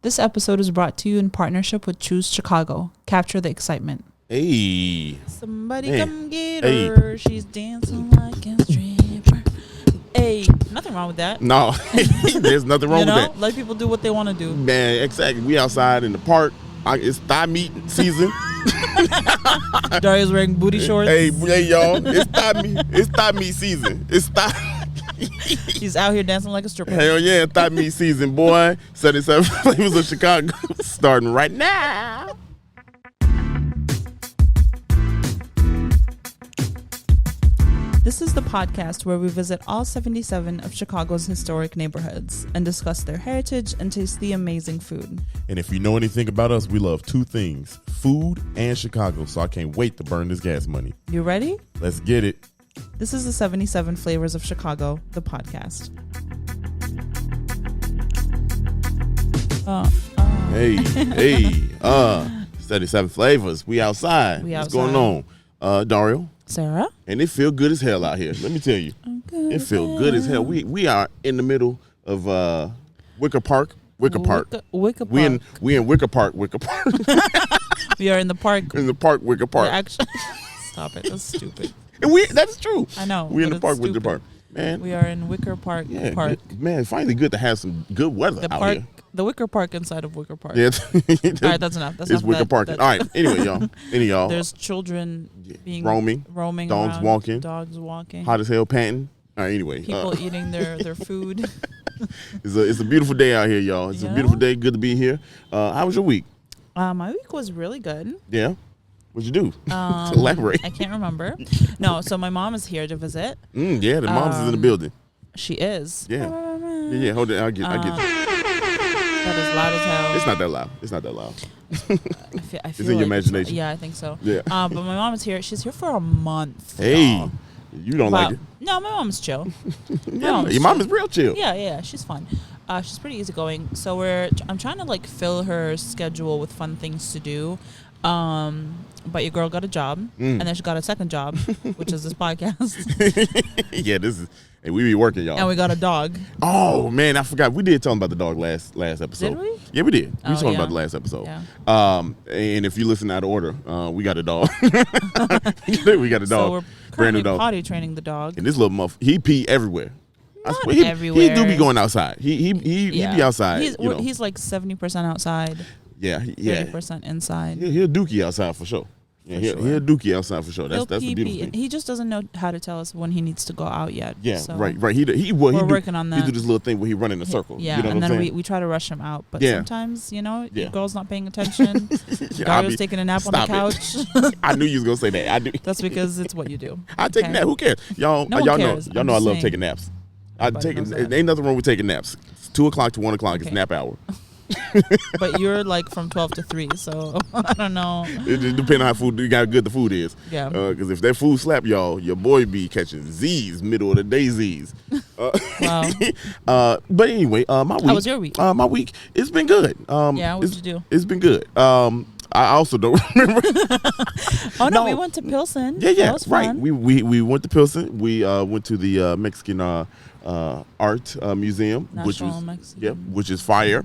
This episode is brought to you in partnership with Choose Chicago. Capture the excitement. Hey. Somebody come get her. She's dancing like a stripper. Hey, nothing wrong with that. No, there's nothing wrong with that. Let people do what they want to do. Man, exactly. We outside in the park. It's thigh meat season. Dario's wearing booty shorts. Hey, y'all. It's thigh meat season. It's thigh. He's out here dancing like a stripper. Hell yeah, thigh meat season, boy. 77 Flavors of Chicago starting right now. This is the podcast where we visit all 77 of Chicago's historic neighborhoods and discuss their heritage and taste the amazing food. And if you know anything about us, we love two things, food and Chicago, so I can't wait to burn this gas money. You ready? Let's get it. This is the 77 Flavors of Chicago, the podcast. Hey, 77 Flavors. We outside. What's going on? Dario. Sara. And it feel good as hell out here. Let me tell you. It feel good as hell. We are in the middle of Wicker Park. Wicker Park. Wicker Park. We in Wicker Park. Wicker Park. We are in the park. In the park, Wicker Park. Stop it. That's stupid. And that's true. I know. We in the park, Wicker Park. Man. We are in Wicker Park. Park. Man, finally good to have some good weather out here. The Wicker Park inside of Wicker Park. Yeah. All right, that's enough. It's Wicker Park. All right. Anyway, y'all. Any of y'all. There's children being roaming dogs around, walking. Hot as hell panting. All right, anyway. People eating their food. It's a beautiful day out here, y'all. It's a beautiful day. Good to be here. How was your week? My week was really good. Yeah. What'd you do? Elaborate. I can't remember. No, so my mom is here to visit. Yeah, the mom's is in the building. She is. Yeah. Yeah, hold it. I get that is loud as hell. It's not that loud. I feel it's in your imagination. Yeah, I think so. Yeah. But my mom is here. She's here for a month. Hey, y'all. You don't like it? No, my mom's chill. Your mom is real chill. Yeah, she's fun. She's pretty easygoing. So I'm trying to fill her schedule with fun things to do. But your girl got a job, and then she got a second job, which is this podcast. Yeah, and we be working, y'all. And we got a dog. Oh man, I forgot. We did talk about the dog last episode. Did we? Yeah, we did. We talked about the last episode. Yeah. And if you listen out of order, we got a dog. We got a dog. So we're brand new currently dog. potty training the dog. And this little he pee everywhere. Not everywhere. He do be going outside. He be outside. He's like 70% outside. Yeah. 30% inside. He'll dookie outside for sure. Yeah, he'll dookie outside for sure. That's the beautiful thing. He just doesn't know how to tell us when he needs to go out yet. Yeah, so right. We're working on that. He do this little thing where he run in a circle. Yeah, you know and what then I'm saying? we try to rush him out, but sometimes your girl's not paying attention. Yeah, Dario's taking a nap on the couch. I knew you was gonna say that. I do. That's because it's what you do. I take a nap. Who cares? Y'all cares. know I love taking naps. Ain't nothing wrong with taking naps. It's 2 o'clock to 1 o'clock. It's nap hour. But you're from 12 to 3, so I don't know. It just depends on how good the food is. Yeah. Because if that food slap, y'all, your boy be catching Z's, middle of the day Z's. Wow. But anyway, my week. How was your week? My week, it's been good. What'd you do? It's been good. I also don't remember. No, we went to Pilsen. Yeah, that was right. Fun. We went to Pilsen. We went to the Mexican art museum, which is fire.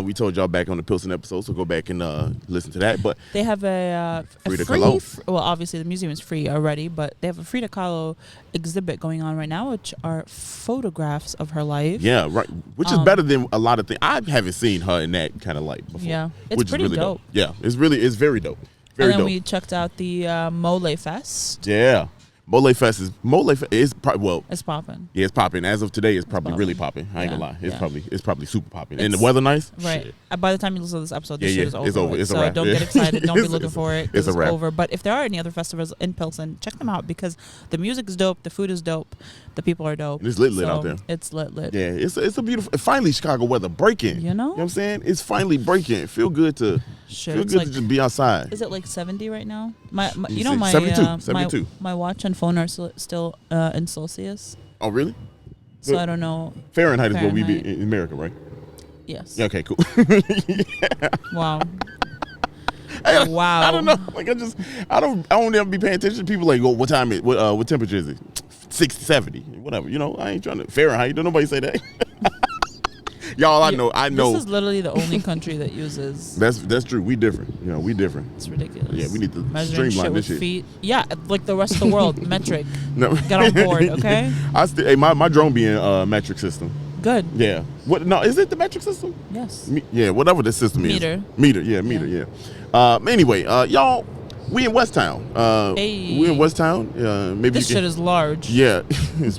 We told y'all back on the Pilsen episode, so go back and listen to that. But they have a Frida free. Kahlo. Well, obviously the museum is free already, but they have a Frida Kahlo exhibit going on right now, which are photographs of her life. Yeah, right. Which is better than a lot of things. I haven't seen her in that kind of light before. Yeah, it's which pretty is really dope. Yeah, it's very dope. Very and then dope. we checked out the Mole Fest. Yeah. Mole Fest is probably it's popping. Yeah, it's popping. As of today, it's probably really popping. I ain't gonna lie. It's probably super popping. And the It's- weather nice. Right. Shit. By the time you listen to this episode, this shit is over. It's over. It's a so wrap. don't get excited. Don't be looking for it. It's a wrap. over. But if there are any other festivals in Pilsen, check them out because the music is dope, the food is dope, the people are dope. And it's lit out there. It's lit. Yeah, it's a beautiful. Finally, Chicago weather breaking. You know what I'm saying? It's finally breaking. It feel good to to just be outside. Is it like 70 right now? My 72. My watch and phone are still in Celsius. Oh, really? So I don't know. Fahrenheit is what we be in America, right? Yes. Yeah, okay, cool. Wow. Wow. I don't know. I don't ever be paying attention to people what time is what temperature is it? 60, 70, whatever. I ain't trying to Fahrenheit. Don't nobody say that. Y'all, I know. This is literally the only country that uses. That's true. We different. We different. It's ridiculous. Yeah, we need to measuring streamline shit this with shit. feet. Yeah, like the rest of the world, metric. No. Get on board, okay? My drone being metric system. Good. Yeah. What? No, is it the metric system? Yes. Yeah, whatever the system is. Meter. Yeah, meter. Yeah. Anyway, y'all, we in West Town. Hey. We in West Town. Maybe this shit is large. Yeah. Yeah.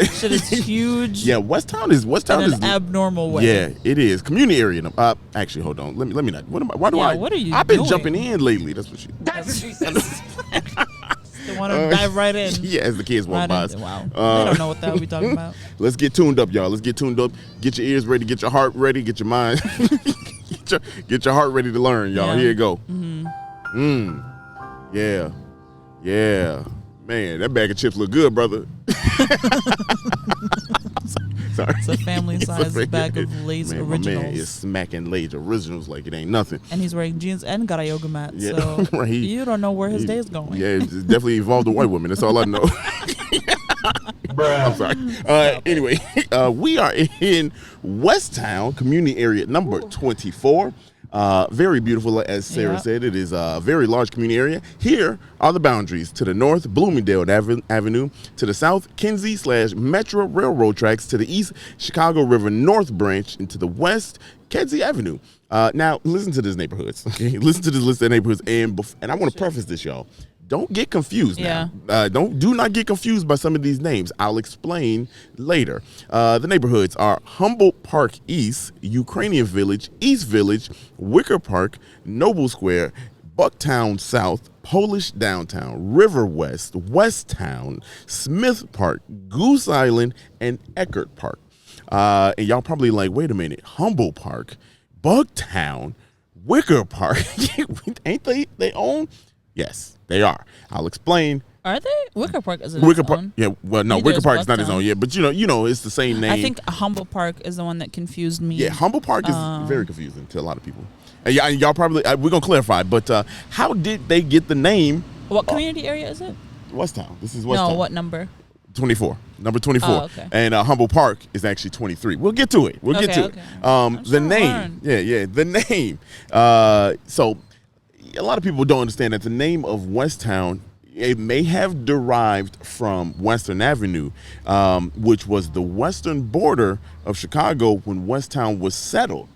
Shit is huge. Yeah, West Town is in an abnormal way. Yeah, it is. Community area. Actually, hold on. Let me not. What are you I've been doing? Jumping in lately. That's what she said. They want to dive right in. Yeah, as the kids walk by us. Wow. They don't know what the hell we talking about. Let's get tuned up, y'all. Let's get tuned up. Get your ears ready. Get your heart ready. Get your mind. get your heart ready to learn, y'all. Yeah. Here you go. Yeah. Yeah. Man, that bag of chips look good, brother. Sorry. It's a family-sized bag of Lay's Originals. My man is smacking Lay's Originals like it ain't nothing. And he's wearing jeans and got a yoga mat. Yeah, so right. You don't know where his day is going. Yeah, it's definitely involved a white woman. That's all I know. I'm sorry. Anyway, we are in West Town, community area number 24. Very beautiful, as Sarah said. It is a very large community area. Here are the boundaries. To the north, Bloomingdale Avenue. To the south, Kinsey/Metro Railroad tracks. To the east, Chicago River North Branch. And to the west, Kedzie Avenue. Now, listen to these neighborhoods. Okay? Listen to this list of neighborhoods. And I want to preface this, y'all. Don't get confused now. Do not get confused by some of these names. I'll explain later. The neighborhoods are Humboldt Park East, Ukrainian Village, East Village, Wicker Park, Noble Square, Bucktown South, Polish Downtown, River West, West Town, Smith Park, Goose Island, and Eckert Park. And y'all probably like, wait a minute, Humboldt Park, Bucktown, Wicker Park, ain't they own? Yes, they are. I'll explain. Are they? Wicker Park isn't Wicker its Park. own. Yeah, well, no, Wicker Park is not its own. Yeah, but you know, it's the same name. I think Humboldt Park is the one that confused me. Yeah, Humboldt Park is very confusing to a lot of people. And y'all probably we're gonna clarify. But how did they get the name? What community area is it? West Town. This is West Town. No, what number? 24. Number 24. Oh, okay. And Humboldt Park is actually 23. We'll get to it. Get to it. The name. Yeah, the name. So a lot of people don't understand that the name of West Town, it may have derived from Western Avenue, which was the western border of Chicago when West Town was settled.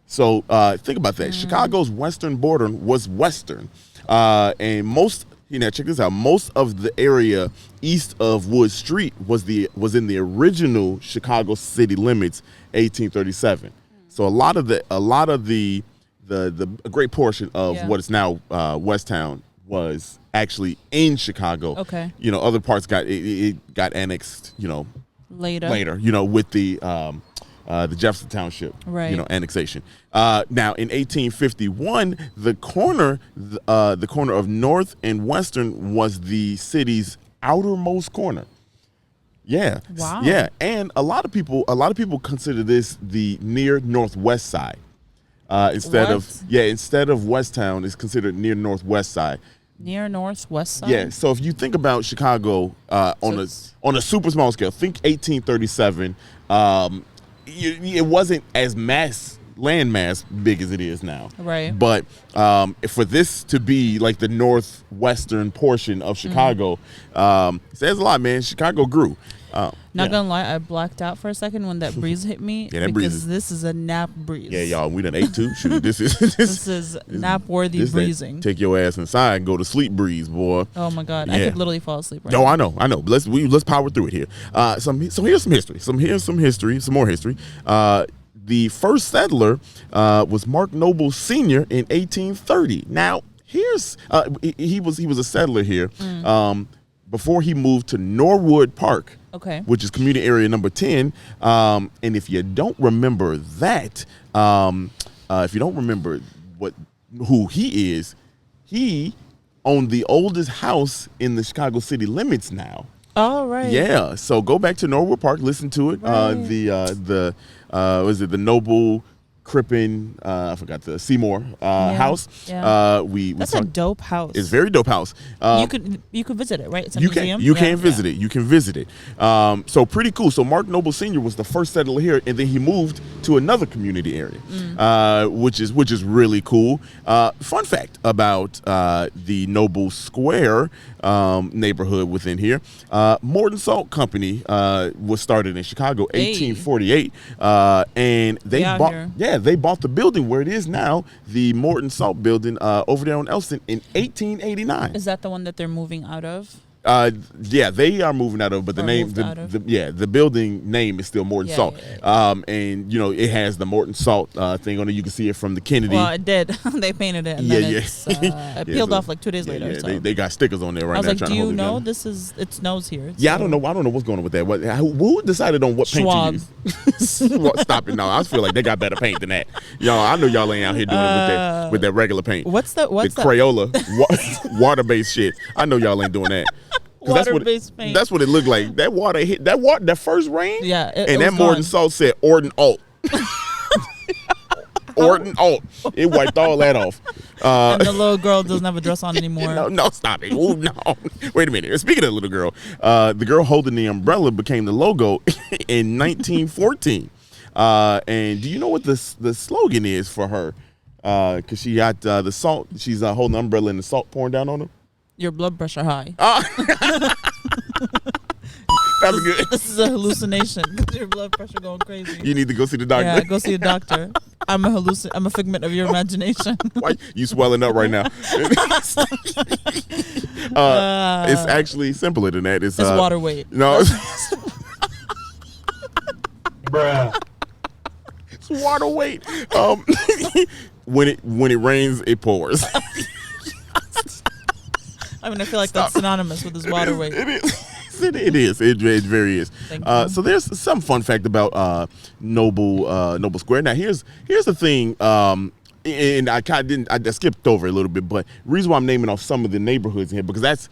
So think about that. Chicago's western border was western. And check this out. Most of the area east of Wood Street was in the original Chicago city limits, 1837. So a lot of the a great portion of what is now West Town was actually in Chicago. Okay. Other parts got annexed. Later. With the Jefferson Township. Right. Annexation. Now in 1851, the corner of North and Western was the city's outermost corner. Yeah. Wow. Yeah, and a lot of people consider this the near northwest side. Instead of West Town, it's considered near northwest side. Near northwest side. Yeah. So if you think about Chicago on a super small scale, think 1837. It wasn't as landmass big as it is now. Right. But for this to be like the northwestern portion of Chicago, says a lot, man. Chicago grew. Not gonna lie, I blacked out for a second when that breeze hit me. Yeah, that because this is a nap breeze. Yeah, y'all, we done ate too. Shoot, this is nap-worthy breezing. Take your ass inside and go to sleep breeze, boy. Oh my God, I could literally fall asleep right now. No, I know. But let's power through it here. So here's some history. Some more history. The first settler was Mark Noble Sr. in 1830. Now here's he was a settler here. Before he moved to Norwood Park, which is community area number 10. And if you don't remember that, if you don't remember who he is, he owned the oldest house in the Chicago city limits now. Oh, right. Yeah. So go back to Norwood Park, listen to it. Right. The Noble Crippen, I forgot the Seymour house. Yeah. We That's a dope house. It's a very dope house. You could visit it, right? It's a museum. You can visit it. You can visit it. So pretty cool. So Mark Noble Sr. was the first settler here, and then he moved to another community area, which is really cool. Fun fact about the Noble Square neighborhood within here: Morton Salt Company was started in Chicago, 1848, and they bought the building where it is now, the Morton Salt Building over there on Elston, in 1889. Is that the one that they're moving out of? Yeah, they are moving out of, but the building name is still Morton Salt. And it has the Morton Salt thing on it. You can see it from the Kennedy. Well, it did. They painted it, and then it peeled off like 2 days later. Yeah, so. they got stickers on there right now. I was like, do you know it snows here? Yeah, I don't know what's going on with that. Who decided on what paint to use? Stop it! No, I feel like they got better paint than that. Y'all, I know y'all ain't out here doing it with that regular paint. What's the Crayola water-based shit? I know y'all ain't doing that. Water-based paint. That's what it looked like. That water hit that first rain. Yeah, and that Morton Salt said Orton Alt. Orton Alt. It wiped all that off. And the little girl doesn't have a dress on anymore. No, stop it. Ooh, no. Wait a minute. Speaking of the little girl, the girl holding the umbrella became the logo in 1914. And do you know what the slogan is for her? Because she got the salt. She's holding the umbrella and the salt pouring down on her. Your blood pressure high. That's good. This is a hallucination. Your blood pressure going crazy. You need to go see the doctor. Yeah, go see a doctor. I'm a figment of your imagination. Why you swelling up right now? It's actually simpler than that. It's water weight. No. Bruh. It's water weight. When it rains, it pours. I mean, I feel like that's synonymous with his water weight. It is. It very is. So there's some fun fact about Noble Square. Now here's the thing. And I skipped over a little bit, but the reason why I'm naming off some of the neighborhoods in here, because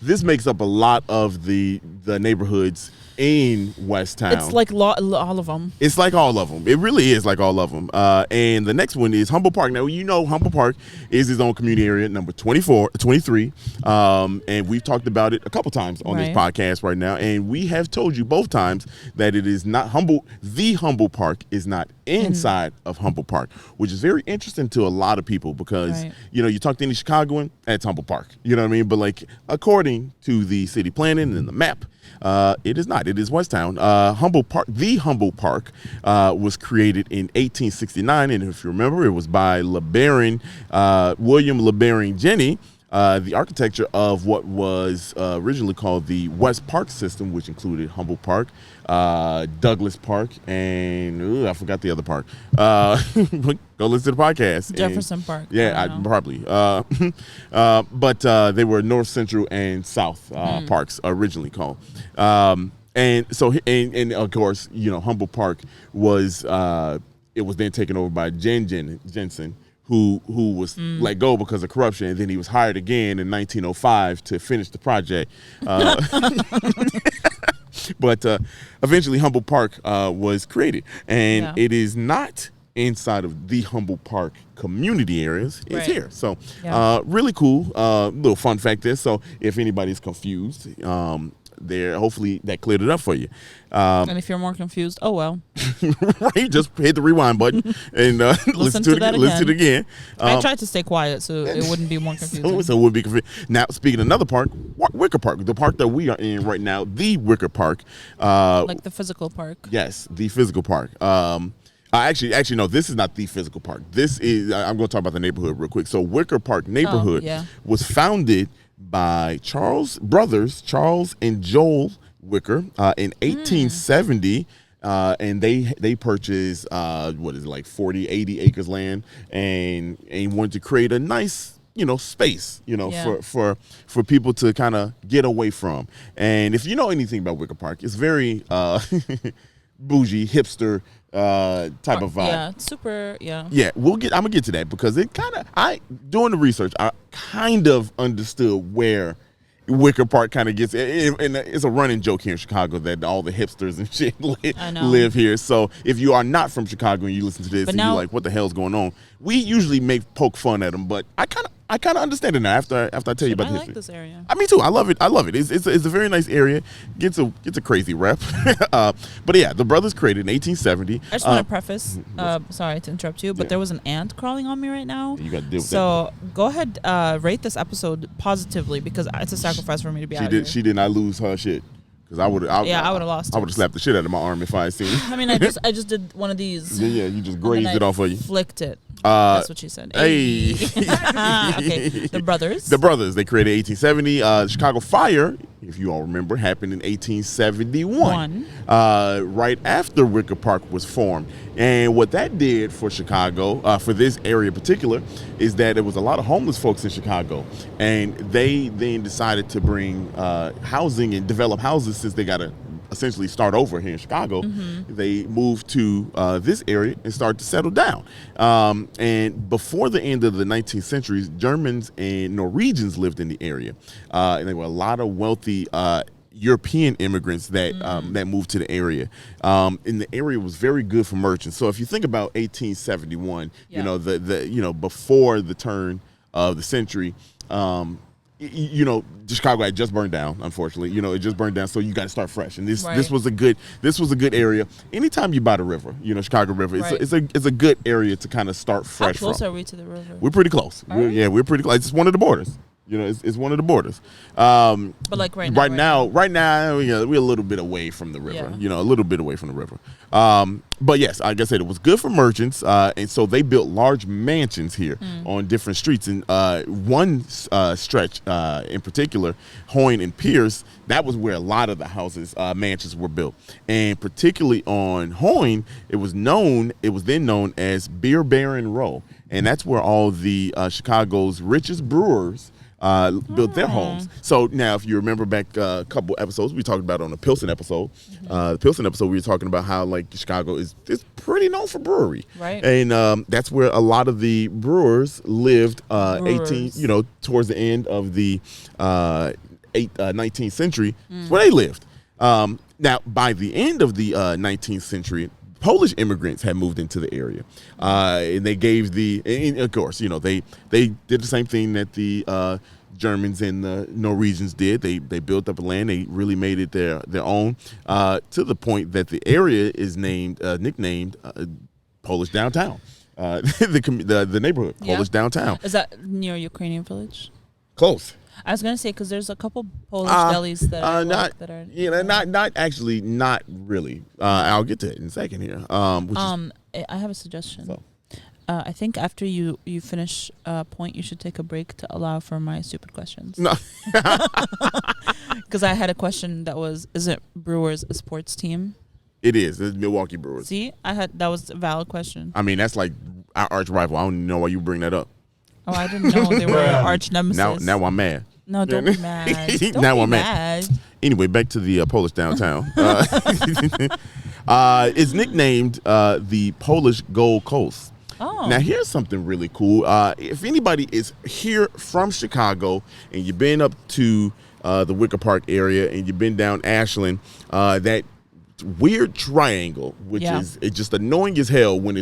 this makes up a lot of the neighborhoods in West Town. It's like all of them. It's like all of them. It really is like all of them. And the next one is Humble Park. Now, Humble Park is his own community area, number 23. And we've talked about it a couple times on this podcast right now. And we have told you both times that it is not Humble. The Humble Park is not inside of Humble Park, which is very interesting to a lot of people because, you talk to any Chicagoan, that's Humble Park. You know what I mean? But like, according to the city planning and the map, it is not. It is West Town. Humble Park. The Humble Park was created in 1869, and if you remember, it was by William LeBaron Jenney, the architecture of what was originally called the West Park system, which included Humble Park, Douglas Park, and I forgot the other park. Go listen to the podcast. Jefferson Park. Yeah, probably. But they were North, Central, and South parks originally called. And so, and of course, Humble Park was it was then taken over by Jensen, who was let go because of corruption, and then he was hired again in 1905 to finish the project. But eventually, Humble Park was created, and it is not inside of the Humble Park community areas. It's here. So really cool little fun fact there. So if anybody's confused, hopefully that cleared it up for you. And if you're more confused, oh well. Right, just hit the rewind button and listen to it again. I tried to stay quiet so it wouldn't be more confusing. So it would be confusing. Now, speaking of another park, Wicker Park, the park that we are in right now, the Wicker Park. Like the physical park. Yes, the physical park. Actually, no, this is not the physical park. This is, I'm going to talk about the neighborhood real quick. So Wicker Park neighborhood was founded by Charles and Joel Wicker in 1870. And they purchased, 40, 80 acres land and wanted to create a nice, space, for people to kind of get away from. And if you know anything about Wicker Park, it's very bougie, hipster type of vibe. Yeah, it's super, yeah. Yeah, I'm gonna get to that because it doing the research, I kind of understood where Wicker Park kind of gets, and it's a running joke here in Chicago that all the hipsters and shit live here. So if you are not from Chicago and you listen to this and you're like, what the hell's going on? We usually poke fun at them, but I kind of understand it now after I tell you about the history. I like this area. Me too. I love it. It's a very nice area. Gets a crazy rep. But yeah, the brothers created in 1870. I just want to preface, sorry to interrupt you, but there was an ant crawling on me right now. You got to deal with that. So go ahead, rate this episode positively because it's a sacrifice for me to be out here. She did not lose her shit. Because I would have lost. I would have slapped the shit out of my arm if I had seen it. I mean, I just did one of these. Yeah, you just grazed it off of you. Flicked it. That's what she said. Hey. Okay, the brothers. The brothers. They created 1870. The Chicago Fire, if you all remember, happened in 1871. Right after Wicker Park was formed. And what that did for Chicago, for this area in particular, is that there was a lot of homeless folks in Chicago. And they then decided to bring housing and develop houses since they got to essentially start over here in Chicago. They moved to this area and started to settle down. And before the end of the 19th century, Germans and Norwegians lived in the area. And there were a lot of wealthy European immigrants that that moved to the area. And the area was very good for merchants. So if you think about 1871, you know, the before the turn of the century, Chicago had just burned down. Unfortunately, it just burned down. So you got to start fresh. And this was a good area. Anytime you buy the river, Chicago River, it's a good area to kind of start fresh. How close are we to the river? We're pretty close. We're pretty close. It's one of the borders. It's one of the borders. But like right now, we're a little bit away from the river. A little bit away from the river. But yes, like I said, it was good for merchants, and so they built large mansions here on different streets. And one stretch in particular, Hoyne and Pierce, that was where a lot of the houses, mansions were built. And particularly on Hoyne, it was then known as Beer Baron Row, and that's where all the Chicago's richest brewers built their homes. So now, if you remember back a couple episodes, we talked about on the Pilsen episode. The Pilsen episode, we were talking about how Chicago is pretty known for brewery, right? And that's where a lot of the brewers lived. Towards the end of the 19th century, where they lived. Now, by the end of the 19th century, Polish immigrants had moved into the area, and they gave and of course, they did the same thing that the Germans and the Norwegians did. They built up land. They really made it their own, to the point that the area is nicknamed Polish Downtown. The neighborhood, Polish Downtown. Is that near Ukrainian Village? Close. I was gonna say because there's a couple Polish delis that are not really. I'll get to it in a second here. I have a suggestion. So. I think after you finish a point, you should take a break to allow for my stupid questions. No, because I had a question that was: isn't Brewers a sports team? It is. It's Milwaukee Brewers. See, that was a valid question. I mean, that's like our arch rival. I don't even know why you bring that up. Oh, I didn't know they were arch nemesis. Now I'm mad. No, don't be mad. Now I'm mad. Anyway, back to the Polish Downtown. It's nicknamed the Polish Gold Coast. Oh. Now, here's something really cool. If anybody is here from Chicago and you've been up to the Wicker Park area and you've been down Ashland, that weird triangle, which is it's just annoying as hell when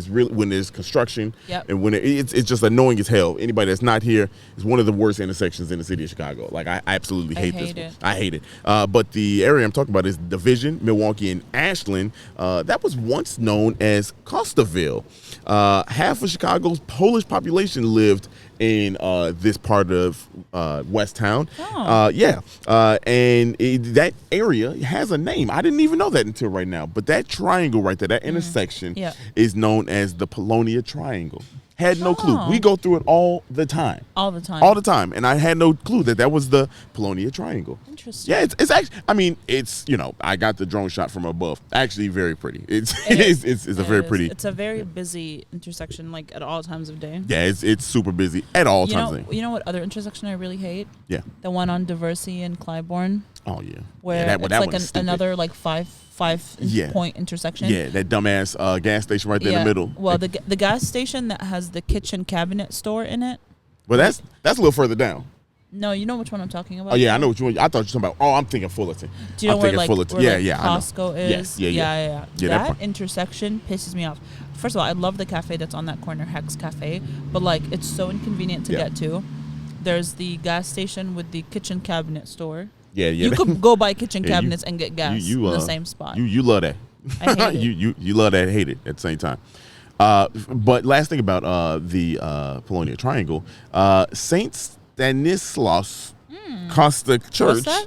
there's construction, and when it's just annoying as hell. Anybody that's not here is one of the worst intersections in the city of Chicago. Like I absolutely hate this. I hate it. But the area I'm talking about is Division, Milwaukee, and Ashland. That was once known as Costaville. Half of Chicago's Polish population lived in this part of West Town. And that area has a name. I didn't even know that until right now. But that triangle right there, that intersection, is known as the Polonia Triangle. Had no clue. We go through it all the time. All the time. And I had no clue that was the Polonia Triangle. Interesting. Yeah, it's actually, I mean, it's, I got the drone shot from above. Actually very pretty. It's a very pretty. It's a very busy intersection, like at all times of day. Yeah, it's super busy at all times of day. You know what other intersection I really hate? Yeah. The one on Diversey and Clybourne. Oh, yeah. Where it's like another like five point intersection. Yeah, that dumbass gas station right there in the middle. Well, the gas station that has the kitchen cabinet store in it. Well, that's a little further down. No, you know which one I'm talking about? Oh yeah, I know which one. I thought you were talking about. Oh, I'm thinking Fullerton. Do you know where Fullerton. yeah, Costco is? Yeah, that intersection pisses me off. First of all, I love the cafe that's on that corner, Hex Cafe, but like it's so inconvenient to get to. There's the gas station with the kitchen cabinet store. Yeah. You could go buy kitchen cabinets and get gas in the same spot. You love that. I hate it. You love that, hate it at the same time. But last thing about the Polonia Triangle, Saint Stanislaus Costa Church. What's that?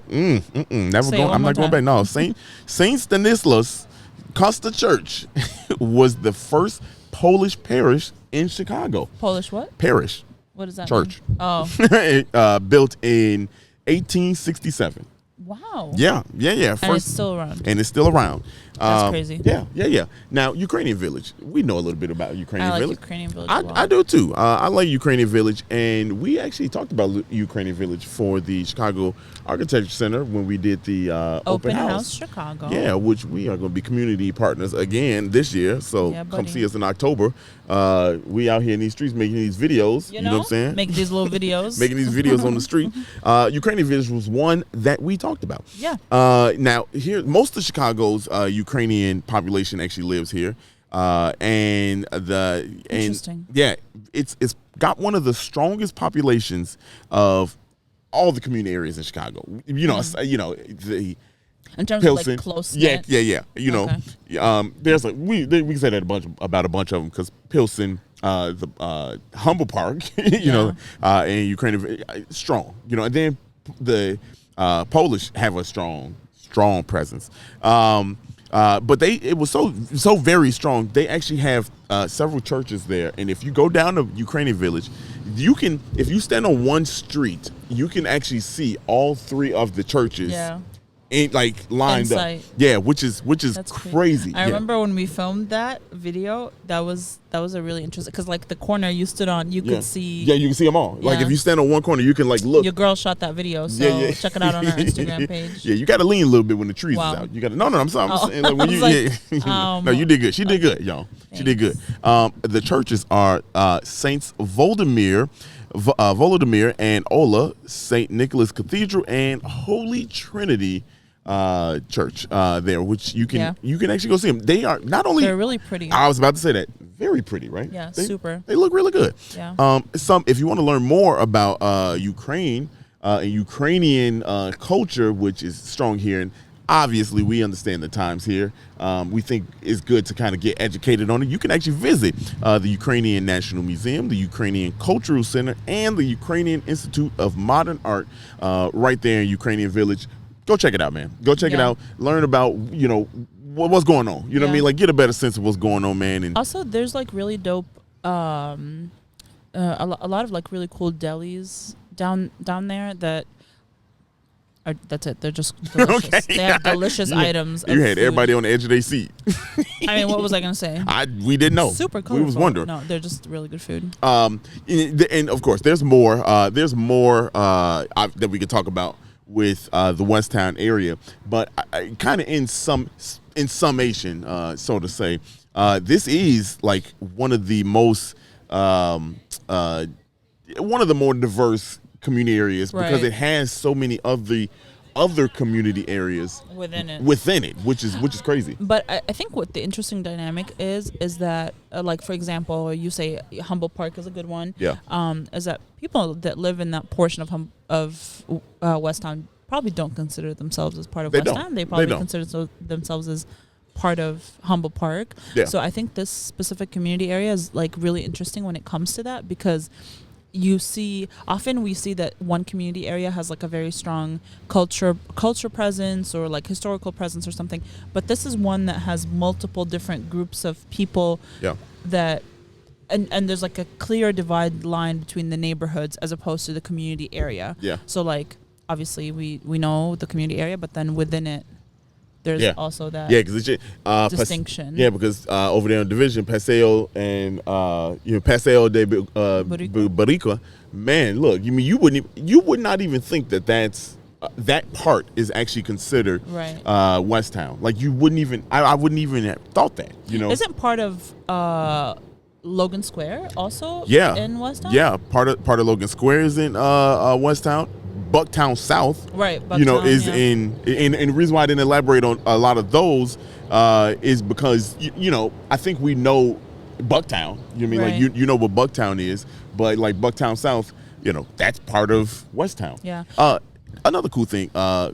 I'm not going back. No, Saint Stanislaus Costa Church was the first Polish parish in Chicago. Polish what? Parish. What does that Church. mean? Oh. Built in 1867. Wow. Yeah. And it's still around. That's crazy. Yeah. Now, Ukrainian Village. We know a little bit about Ukrainian Village. Ukrainian Village I do too. I like Ukrainian Village, and we actually talked about Ukrainian Village for the Chicago Architecture Center when we did the open house Chicago. Yeah, which we are going to be community partners again this year. So come see us in October. We out here in these streets making these videos. You know what I'm saying? Making these little videos. Making these videos on the street. Ukrainian Village was one that we talked about. Yeah. Now, here, most of Chicago's Ukrainian population actually lives here. Interesting. It's got one of the strongest populations of all the community areas in Chicago. The in terms Pilsen, of like close knit. Yeah. There's like we can say that about a bunch of them because Pilsen, the Humble Park, and Ukraine strong. And then the Polish have a strong presence. But it was so very strong. They actually have several churches there, and if you go down to Ukrainian Village, if you stand on one street, you can actually see all three of the churches. Yeah. Lined up. Yeah, which is That's crazy. I remember when we filmed that video, that was a really interesting, because like the corner you stood on, you could see. Yeah, you can see them all. Like if you stand on one corner, you can look. Your girl shot that video, so check it out on our Instagram page. Yeah, you got to lean a little bit when the trees is out. You got to. No, I'm saying when no, you did good. She did good, y'all. Thanks. She did good. The churches are Saints Volodymyr and Ola, St. Nicholas Cathedral, and Holy Trinity Church there, which you can actually go see them. They are they're really pretty. I was about to say that, very pretty, right? Yeah, super. They look really good. Yeah. If you want to learn more about Ukraine and Ukrainian culture, which is strong here, and obviously we understand the times here, we think it's good to kind of get educated on it. You can actually visit the Ukrainian National Museum, the Ukrainian Cultural Center, and the Ukrainian Institute of Modern Art right there in Ukrainian Village. Go check it out, man. Go check it out. Learn about, what's going on. You know what I mean? Like, get a better sense of what's going on, man. And also, there's like really dope, a lot of like really cool delis down there that are, that's it. They're just delicious. Okay. They have delicious items. You had everybody on the edge of their seat. I mean, what was I going to say? We didn't know. Super colorful. We was wondering. No, they're just really good food. And of course, there's more. That we could talk about with the Westtown area, but kind of in summation, so to say, this is like one of the most one of the more diverse community areas because it has so many of the other community areas within it, which is crazy. But I think what the interesting dynamic is that like, for example, you say Humble Park is a good one. Yeah. Is that people that live in that portion of Westtown probably don't consider themselves as part of Westtown. They probably consider themselves as part of Humble Park. Yeah. So I think this specific community area is like really interesting when it comes to that, because we see that one community area has like a very strong culture presence or like historical presence or something, but this is one that has multiple different groups of people that and there's like a clear divide line between the neighborhoods as opposed to the community area. Yeah. So like obviously we know the community area, but then within it there's also that distinction. Because over there in Division, Paseo and Paseo de Barica, man, look, you would not even think that's that part is actually considered Westtown. Like you wouldn't even, I wouldn't even have thought that. Isn't part of Logan Square also Yeah. in West Town? Yeah, part of Logan Square is in West Town. Bucktown South, Right, is yeah. in, and the reason why I didn't elaborate on a lot of those is because I think we know Bucktown. You know what I mean, Right. like you know what Bucktown is, but like Bucktown South, that's part of West Town. Yeah. Another cool thing,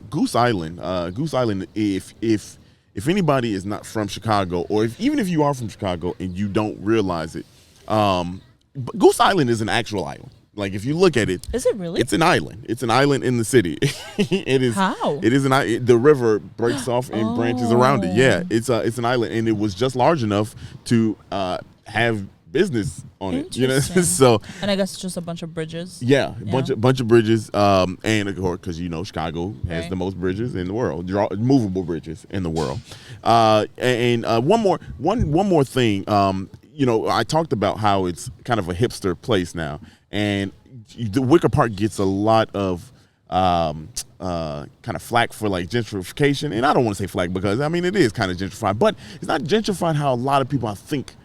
Goose Island. Goose Island, if anybody is not from Chicago, or even if you are from Chicago and you don't realize it, Goose Island is an actual island. Like if you look at it, is it really? It's an island. It's an island in the city. It is. How? It is the river breaks off and branches around it. Yeah, it's an island, and it was just large enough to have business on it. So. And I guess it's just a bunch of bridges. Yeah, bunch of bridges. And of course, because Chicago has Right. the most bridges in the world, movable bridges in the world. And one more thing. I talked about how it's kind of a hipster place now, and the Wicker Park gets a lot of kind of flack for like gentrification, and I don't want to say flack because it is kind of gentrified, but it's not gentrified how a lot of people think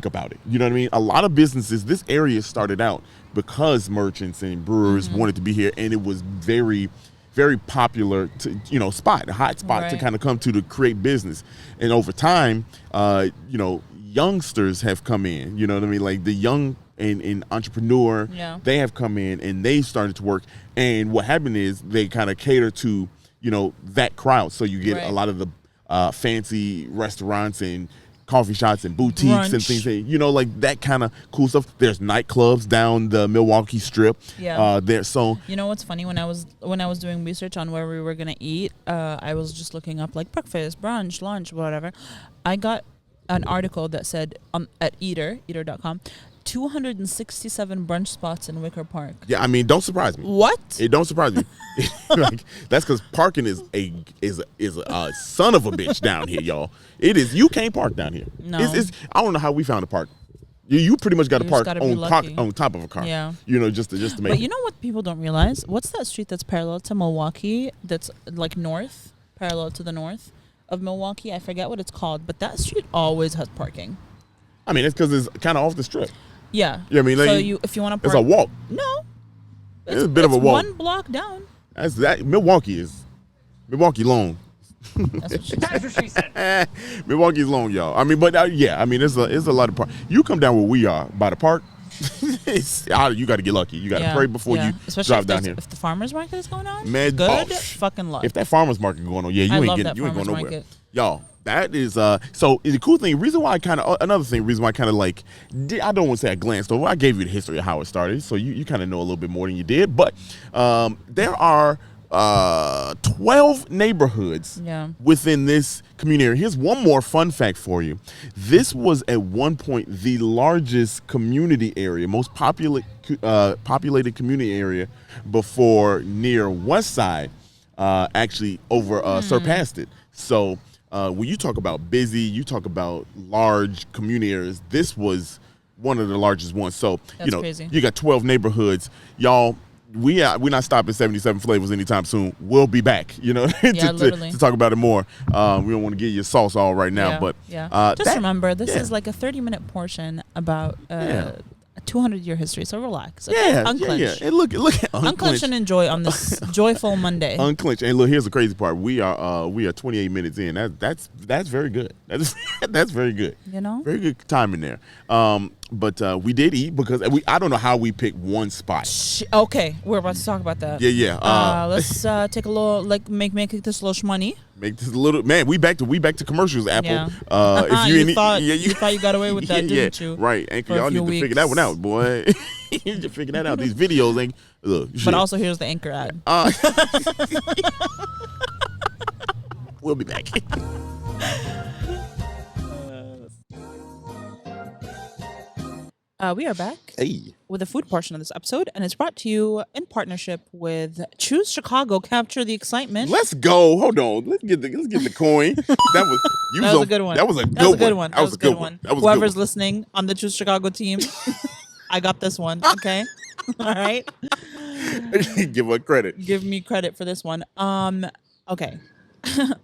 about it. You know what I mean? A lot of businesses, this area started out because merchants and brewers wanted to be here, and it was very, very popular to, a hot spot to kind of come to create business. And over time, youngsters have come in, you know what I mean? Like the young and entrepreneur, they have come in and they started to work. And what happened is they kind of cater to, that crowd. So you get a lot of the fancy restaurants and coffee shops and boutiques Brunch. and things, like that kind of cool stuff. There's nightclubs down the Milwaukee Strip. Yeah. So you know what's funny? When I was doing research on where we were gonna eat, I was just looking up like breakfast, brunch, lunch, whatever. I got an article that said at eater.com, 267 brunch spots in Wicker Park. Yeah, don't surprise me. What? It don't surprise me. Like, that's because parking is a son of a bitch down here, y'all. It is. You can't park down here. No. I don't know how we found a park. You pretty much got to park on top of a car. Yeah. Just to make. But you know what people don't realize? What's that street that's parallel to Milwaukee? That's like parallel to the north of Milwaukee. I forget what it's called, but that street always has parking. It's because it's kind of off the strip. Yeah. Yeah, so if you want to park, it's a walk. No. It's a bit of a walk. One block down. That's that. Milwaukee long. That's what she said. Milwaukee's long, y'all. But it's a lot of park. You come down where we are by the park. You got to get lucky. You got to pray before you drive down here. If the farmers market is going on, man, good fucking luck. If that farmers market going on, you ain't going nowhere. Market. Y'all, that is so the cool thing. Reason why I kind of like I don't want to say I glanced over. I gave you the history of how it started, so you kind of know a little bit more than you did. But there are 12 neighborhoods within this community area. Here's one more fun fact for you. This was at one point the largest community area, most populated community area before near West Side actually surpassed it. So when you talk about busy, you talk about large community areas, this was one of the largest ones. So that's crazy. You got 12 neighborhoods, y'all. We're not stopping 77 Flavors anytime soon. We'll be back, to talk about it more. We don't want to get your sauce all right now, but just remember, this is like a 30-minute portion about a 200-year history. So relax. Okay? Unclench. Yeah. And look at unclench and enjoy on this joyful Monday. Unclench. And look, here's the crazy part. We are 28 minutes in. That's very good. That's very good. Very good time in there. But we did eat because I don't know how we picked one spot. Okay, we're about to talk about that. Yeah. Let's take a little make this little shmoney. Make this a little man. We back to commercials. Apple. Yeah. If you thought you got away with that, didn't you? Right. Anchor, y'all need to figure that one out, boy. You need to figure that out. These videos ain't look. But also, here's the Anchor ad. We'll be back. We are back hey. with the food portion of this episode, and it's brought to you in partnership with Choose Chicago. Capture the excitement. Let's go. Hold on. Let's get the coin. That was a good one. That was a good one. That was a good one. Whoever's listening on the Choose Chicago team, I got this one. Okay, all right. Give her credit. Give me credit for this one. Okay.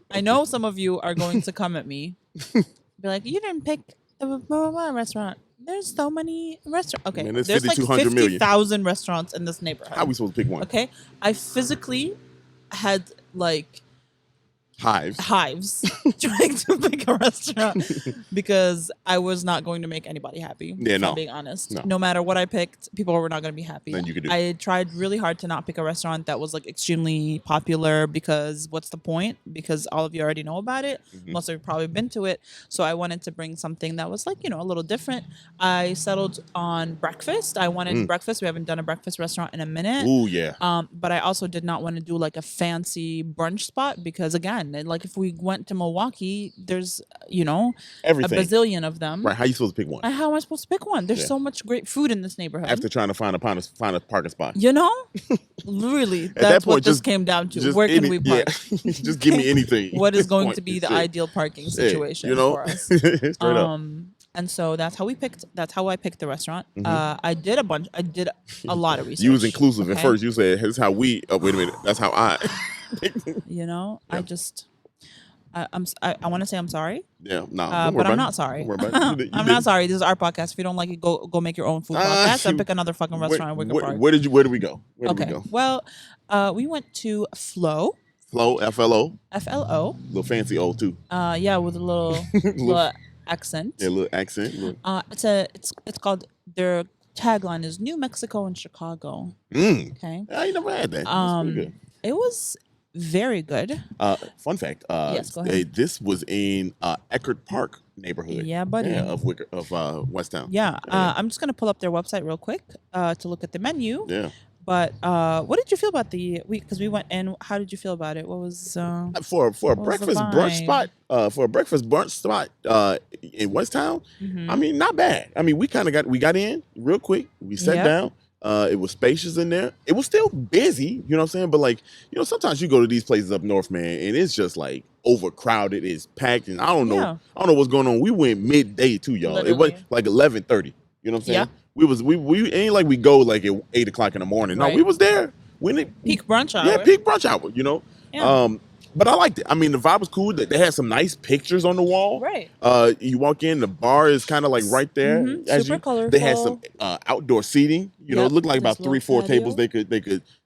I know some of you are going to come at me, be like, "You didn't pick the restaurant. There's so many restaurants. Okay, Man, there's there's like 5,200 million. 50,000 restaurants in this neighborhood. How are we supposed to pick one? Okay, I physically had like Hives trying to pick a restaurant because I was not going to make anybody happy. Yeah, no. I'm being honest. No. No matter what I picked, people were not going to be happy. Then you could do. I tried really hard to not pick a restaurant that was like extremely popular because what's the point? Because all of you already know about it. Mm-hmm. Most of you probably been to it. So I wanted to bring something that was like, a little different. I settled on breakfast. I wanted breakfast. We haven't done a breakfast restaurant in a minute. Ooh, yeah. But I also did not want to do like a fancy brunch spot because again, like if we went to Milwaukee, there's Everything. a bazillion of them. Right? How you supposed to pick one? How am I supposed to pick one? There's so much great food in this neighborhood. After trying to find a parking spot. Really, At that's that point, what this came down to. Where can we park? Yeah. Just give me anything. What is going to be the ideal parking situation for us? Straight up. And so that's how I picked the restaurant. I did a lot of research. You was inclusive at first. You said, "This is how we." Oh, wait a minute. That's how I. I want to say I'm sorry. Yeah, no, but I'm not sorry. I'm not sorry. This is our podcast. If you don't like it, go make your own food podcast and pick another fucking restaurant in Wicker Park. Where did we go? Where did we go? Well, we went to Flo. Flo, FLO. FLO. Little fancy old too. Yeah, with a little accent. Yeah, a little accent. It's called, their tagline is New Mexico and Chicago. Okay. I ain't never had that. That's pretty good. It was very good. Fun fact. Yes, go ahead. This was in Wicker Park neighborhood. Yeah, buddy. Yeah, of Westtown. Yeah. I'm just gonna pull up their website real quick to look at the menu. Yeah. But what did you feel about because we went in? How did you feel about it? What was for a breakfast brunch spot? For a breakfast brunch spot in Westtown, I mean, not bad. I mean, we got in real quick. We sat down. It was spacious in there. It was still busy, you know what I'm saying? But like, sometimes you go to these places up north, man, and it's just like overcrowded. It's packed, and I don't know what's going on. We went midday too, y'all. Literally. It was like 11:30. You know what I'm saying? Yeah. We ain't like we go like at 8:00 in the morning. No, Right. we was there. peak brunch hour? Yeah, peak brunch hour. Yeah. But I liked it. I mean, the vibe was cool. They had some nice pictures on the wall. Right. You walk in, the bar is kind of like right there. Super colorful. They had some outdoor seating. It looked like about This 3-4 little tables. patio.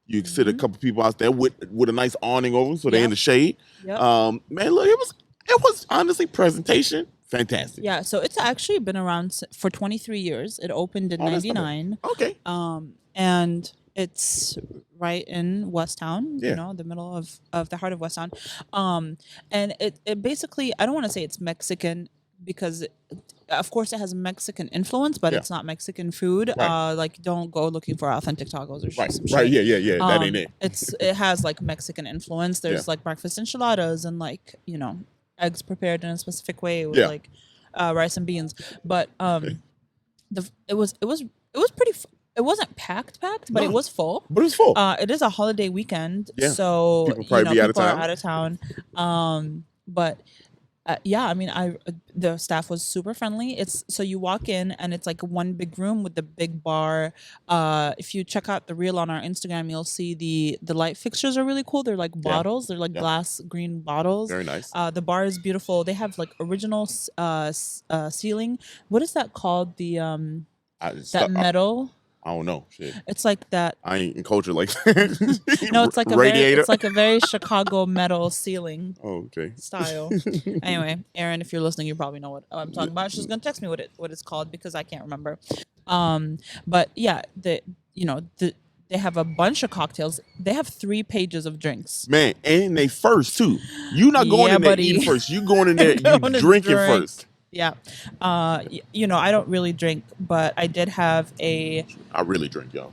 You could sit a couple people out there with a nice awning over them, so they're in the shade. Yep. Man, look, it was honestly presentation fantastic. Yeah, so it's actually been around for 23 years. It opened in '99. Okay. And it's right in Westtown, Yeah. the middle of the heart of Westtown. And it basically, I don't want to say it's Mexican because of course it has Mexican influence, but it's not Mexican food. Right. Like don't go looking for authentic tacos or Right. some Right. shit. Yeah. That ain't it. It has like Mexican influence. There's like breakfast enchiladas and like, eggs prepared in a specific way with like rice and beans. But it was pretty it wasn't packed, but it was full. But it was full. It is a holiday weekend, Yeah. so People probably be out of people are town. out of town. But I mean, the staff was super friendly. So you walk in and it's like one big room with the big bar. If you check out the reel on our Instagram, you'll see the light fixtures are really cool. They're like bottles. They're like glass green bottles. Very nice. The bar is beautiful. They have like original ceiling. What is that called? That metal. I don't know. Shit. It's like that. I ain't in culture like that. No, it's like radiator. it's like a very Chicago metal ceiling Oh, okay. style. Anyway, Erin, if you're listening, you probably know what I'm talking about. She's gonna text me what it's called because I can't remember. But yeah, they have a bunch of cocktails. They have 3 pages of drinks. Man, and they first too. You not going in there eating first. You going in there you drinking first. Yeah. I don't really drink, but I did have I really drink, y'all.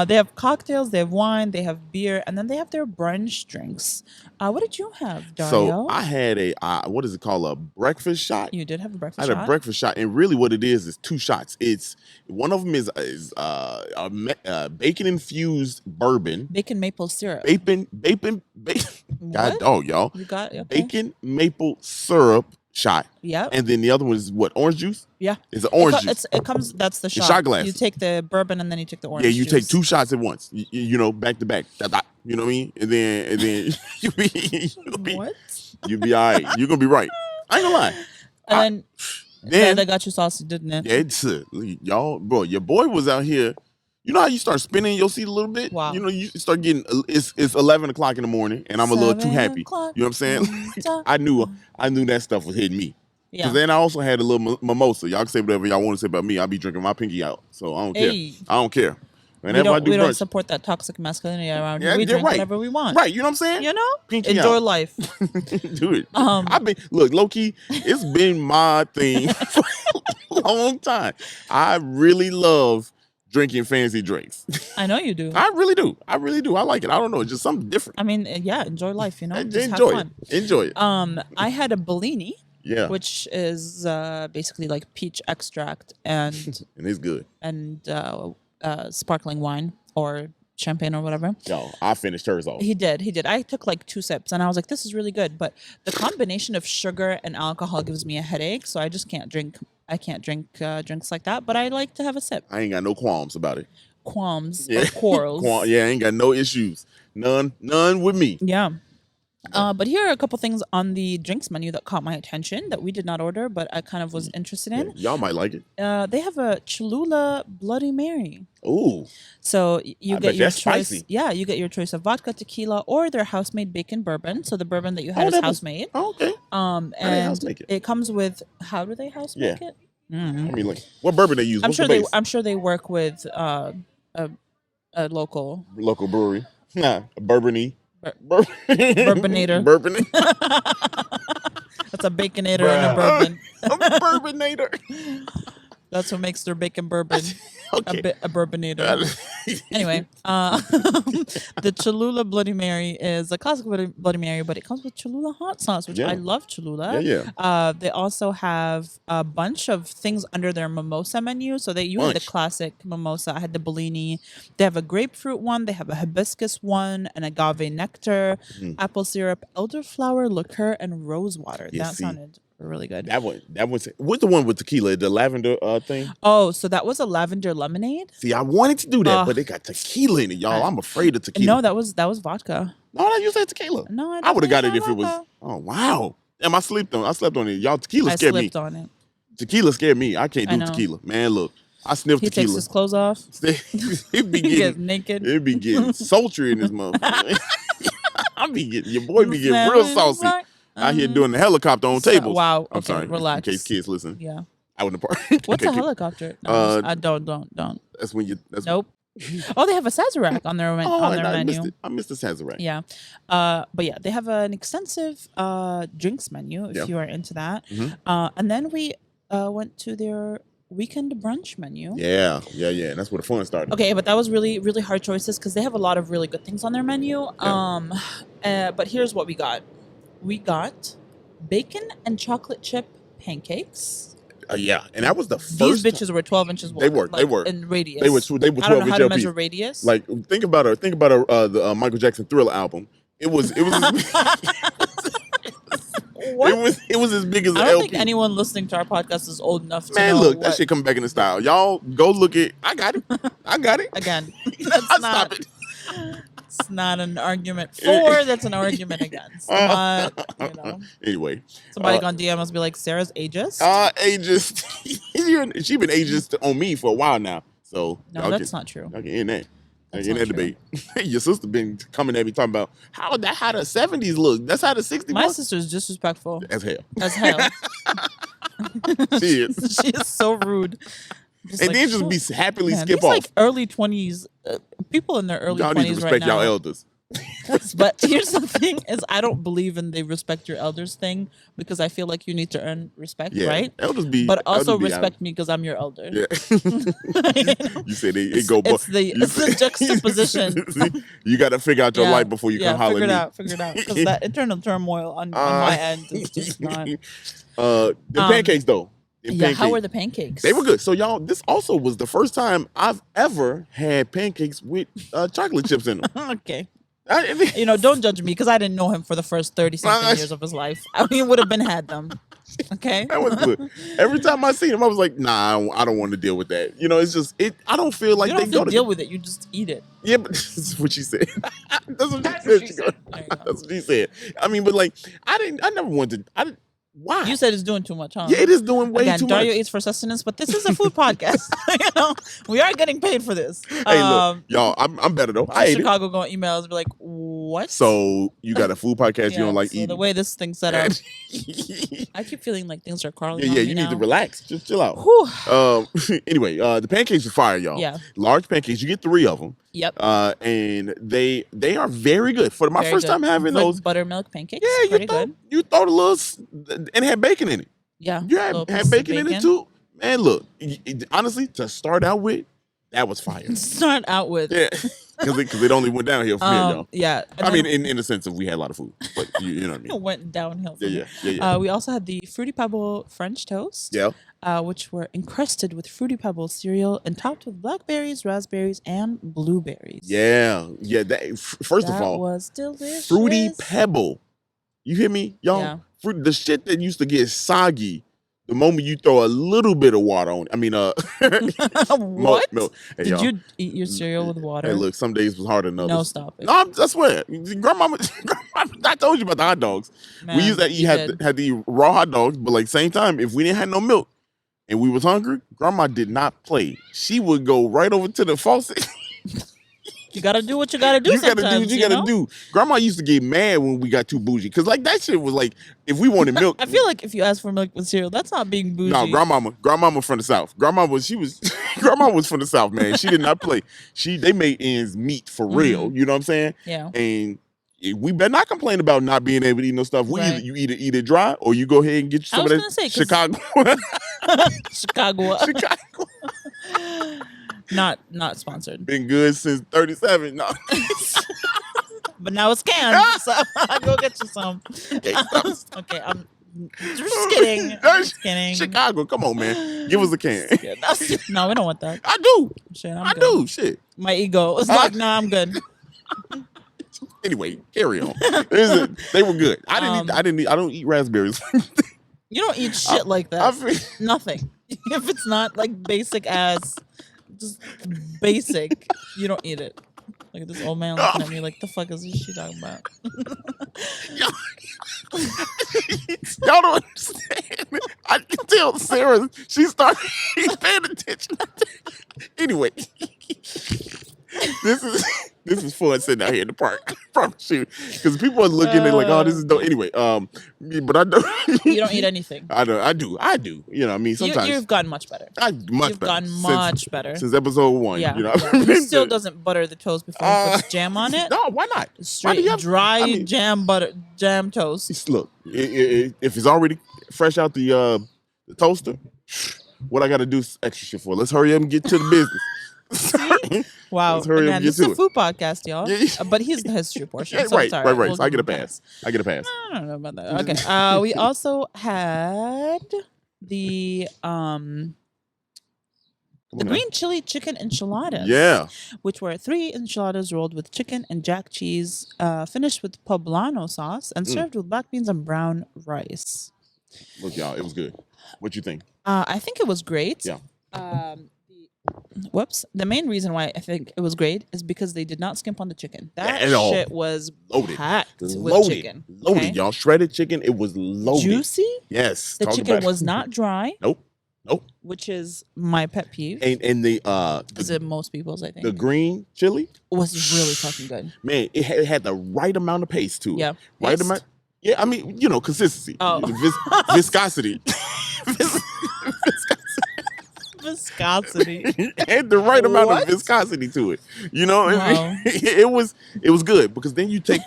They have cocktails, they have wine, they have beer, and then they have their brunch drinks. What did you have, Dario? So I had what is it called? A breakfast shot. You did have a breakfast I shot? had a breakfast shot, and really what it is 2 shots. It's one of them is bacon infused bourbon. Bacon maple syrup. Bacon. God dog, y'all. You got okay. Bacon maple syrup shot. Yeah. And then the other one is what? Orange juice? Yeah. It's an orange juice. It comes. That's the shot. Shot glass. You take the bourbon and then you take the orange. Yeah, you juice. take 2 shots at once. Back to back. You know what I mean? And then you'll be What? You'll be all right. You're gonna be right. I ain't gonna lie. And then Then that got you saucy, didn't it? yeah, y'all, bro. Your boy was out here. You know how you start spinning your seat a little bit? Wow. You know, you start getting it's 11 o'clock in the morning, and I'm a little too happy. You know what I'm saying? I knew that stuff was hitting me. Yeah. Because then I also had a little mimosa. Y'all can say whatever y'all want to say about me. I'll be drinking my pinky out, so I don't care. I don't care. Whenever we don't brunch, support that toxic masculinity around yeah, we drink right. whatever we want. Right, you know what I'm saying? You know? Pinky Enjoy out. life. Do it. Look, low-key, it's been my thing for a long time. I really love drinking fancy drinks. I know you do. I really do. I like it. I don't know. It's just something different. I mean, yeah, enjoy life, you know? Just enjoy have fun. Enjoy it. I had a Bellini. Yeah. Which is basically like peach extract and and it's good. And sparkling wine or champagne or whatever. Yo, I finished hers off. He did. I took like 2 sips and I was like, this is really good. But the combination of sugar and alcohol gives me a headache. So I just can't drink. I can't drink drinks like that. But I like to have a sip. I ain't got no qualms about it. Qualms or quarrels. Yeah, I ain't got no issues. None with me. Yeah. But here are a couple things on the drinks menu that caught my attention that we did not order, but I kind of was interested in. Yeah, y'all might like it. They have a Cholula Bloody Mary. Ooh. So you get your choice. Spicy. Yeah, you get your choice of vodka, tequila, or their house-made bacon bourbon. So the bourbon that you had is house-made. Okay. And it comes with. How do they house-make it? Mm-hmm. I mean, like, what bourbon they use? I'm sure they work with a local brewery. Nah, a bourbon-y. Bourbonnator. That's a baconator and a bourbon. A bourbonnator. That's what makes their bacon bourbon. Okay. A bourbonnator. Anyway, the Cholula Bloody Mary is a classic Bloody Mary, but it comes with Cholula hot sauce, which I love Cholula. Yeah. They also have a bunch of things under their mimosa menu. So you had the classic mimosa. I had the Bellini. They have a grapefruit one. They have a hibiscus one, an agave nectar, apple syrup, elderflower liqueur, and rose water. That sounded really good. That one. What's the one with tequila? The lavender thing. Oh, so that was a lavender lemonade. See, I wanted to do that, but it got tequila in it, y'all. I'm afraid of tequila. No, that was vodka. No, you said tequila. No, I would have got it if it was. Oh wow! And I slept on it. Y'all, tequila scared me. I slept on it. Tequila scared me. I can't do tequila, man. Look, I sniffed tequila. He takes his clothes off. He gets naked. It be getting sultry in his motherfucker. Your boy be getting real saucy. Out here doing the helicopter on tables. Wow. I'm sorry. Relax. In case kids listen. Yeah. Out in the park. What's a helicopter? No, don't. That's when you. Nope. Oh, they have a Sazerac on their menu. I missed the Sazerac. Yeah. But yeah, they have an extensive drinks menu if you are into that. Mm-hmm. And then we went to their weekend brunch menu. Yeah. That's where the fun started. Okay, but that was really, really hard choices because they have a lot of really good things on their menu. Yeah. But here's what we got. We got bacon and chocolate chip pancakes. Yeah, and that was the first. These bitches were 12 inches wide. They were in radius. They were 12 inches. I don't know how to measure radius. Like think about the Michael Jackson Thriller album. It was it was as big as an LP. I don't think anyone listening to our podcast is old enough to know. Man, look, that shit coming back in the style. Y'all go look it. I got it. Again. Stop it. It's not an argument for. That's an argument against. Anyway, somebody gonna DM us be like, Sarah's ageist. Ageist. She been ageist on me for a while now. So no, that's not true. Okay, in that. In that debate, your sister been coming at me talking about how the 70s look. That's how the 60s. My sister's disrespectful as hell. She is. She is so rude. And then just be happily skip off. Like early 20s, people in their early 20s right now. Y'all need to respect y'all elders. But here's the thing: is I don't believe in the respect your elders thing because I feel like you need to earn respect, right? But also respect me because I'm your elder. Yeah. You said it go. It's the juxtaposition. You got to figure out your life before you come holler at me. Figure it out. Because that internal turmoil on my end is just not. The pancakes though. How were the pancakes? They were good. So y'all, this also was the first time I've ever had pancakes with chocolate chips in them. Okay. Don't judge me because I didn't know him for the first 30-something years of his life. I mean, would have been had them. Okay. That was good. Every time I seen him, I was like, nah, I don't want to deal with that. It's just I don't feel like you don't have to deal with it. You just eat it. Yeah, but that's what she said. That's what she said. I mean, but like, I never wanted to. Why? You said it's doing too much, huh? Yeah, it is doing way too Dario much. eats for sustenance, but this is a food podcast. We are getting paid for this. Hey, look, y'all, I'm better though. I ate Chicago gonna email us and be like, what? So you got a food podcast you don't like eating. The way this thing's set up, I keep feeling like things are crawling on me you now. need to relax. Just chill out. Anyway, the pancakes are fire, y'all. Yeah. Large pancakes. You get 3 of them. Yep. And they are very good. For my first time having those. Buttermilk pancakes. Yeah, pretty good. You throw the little, and it had bacon in it. Yeah. You had bacon in it too. Man, look, honestly, to start out with, that was fire. Start out with. Yeah. Because it only went downhill from here, y'all. Yeah. I mean, in the sense of we had a lot of food, but you know what I mean. It went downhill from Yeah. We also had the Fruity Pebble French toast. Yeah. Which were encrusted with Fruity Pebbles cereal and topped with blackberries, raspberries, and blueberries. Yeah. First of all, that was delicious. Fruity Pebble. You hear me, y'all? Yeah. The shit that used to get soggy the moment you throw a little bit of water on it. I mean, what? Milk. Hey, Did you eat your cereal with water? Hey, look, some days was harder than others. No, stop it. No, I swear. Grandma, I told you about the hot dogs. Man, we used to eat, had to eat raw hot dogs, but like same time, if we didn't have no milk and we was hungry, Grandma did not play. She would go right over to the faucet. You gotta do what you gotta do. You gotta do what you gotta do. Grandma used to get mad when we got too bougie, cause like that shit was like, if we wanted milk, I feel like if you ask for milk with cereal, that's not being bougie. No, grandmama from the South. Grandma was from the South, man. She did not play. They made ends meet for real. You know what I'm saying? Yeah. And we better not complain about not being able to eat no stuff. Either you eat it dry, or you go ahead and get you some of that Chicago. Chicago. Not sponsored. Been good since 37. No. But now it's canned, so I'll go get you some. Okay, I'm just kidding. Just kidding. Chicago, come on, man. Give us a can. No, we don't want that. I do. Shit, I do. Shit. My ego is like, nah, I'm good. Anyway, carry on. They were good. I don't eat raspberries. You don't eat shit like that. Nothing. If it's not like basic as just basic, you don't eat it. Look at this old man looking at me like, the fuck is this shit talking about? Y'all don't understand. I can tell Sarah, she started paying attention. Anyway, this is fun sitting out here in the park. Promise you, because people are looking at like, oh, this is dope. Anyway, but I don't. You don't eat anything. I do. You know, what I mean, sometimes you've gotten much better. You've gotten much better since episode 1. Yeah, you know, He still doesn't butter the toast before he puts jam on it. No, why not? Straight dry jam toast. Look, if it's already fresh out the toaster, what I got to do is extra shit for. Let's hurry up and get to the business. Wow. Again, this is a food podcast, y'all. Yeah. But here's the history portion. Yeah, so right. We'll so I get a pass. I don't know about that. Okay. We also had the green chili chicken enchiladas. Yeah. Which were 3 enchiladas rolled with chicken and jack cheese, finished with poblano sauce, and served with black beans and brown rice. Look, y'all, it was good. What you think? I think it was great. Yeah. The main reason why I think it was great is because they did not skimp on the chicken. That shit was loaded. Packed with chicken. Loaded, y'all. Shredded chicken. It was loaded. Juicy. Yes. The chicken was not dry. Nope. Which is my pet peeve. And the is it most people's, I think. The green chili was really fucking good. Man, it had the right amount of paste to it. Yeah. Right amount. Yeah, I mean, you know, consistency. Oh. Viscosity. Viscosity. Had the right amount of viscosity to it. You know, wow. it was good because then you take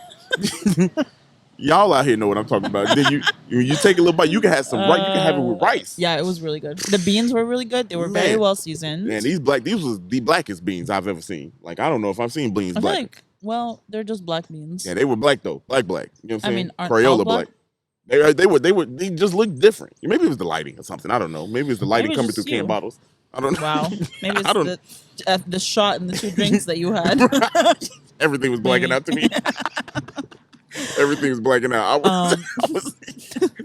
y'all out here know what I'm talking about. Then you take a little bite, you can have some rice, you can have it with rice. Yeah, it was really good. The beans were really good. They were very well seasoned. Man, these was the blackest beans I've ever seen. Like I don't know if I've seen beans black. Well, they're just black beans. Yeah, they were black though. Black. You know what I'm saying? I mean, Crayola black. They just looked different. Maybe it was the lighting or something. I don't know. Maybe it's the lighting coming through can bottles. I don't know. Wow. Maybe it's the shot and the 2 drinks that you had. Everything was blacking out to me. Everything was blacking out.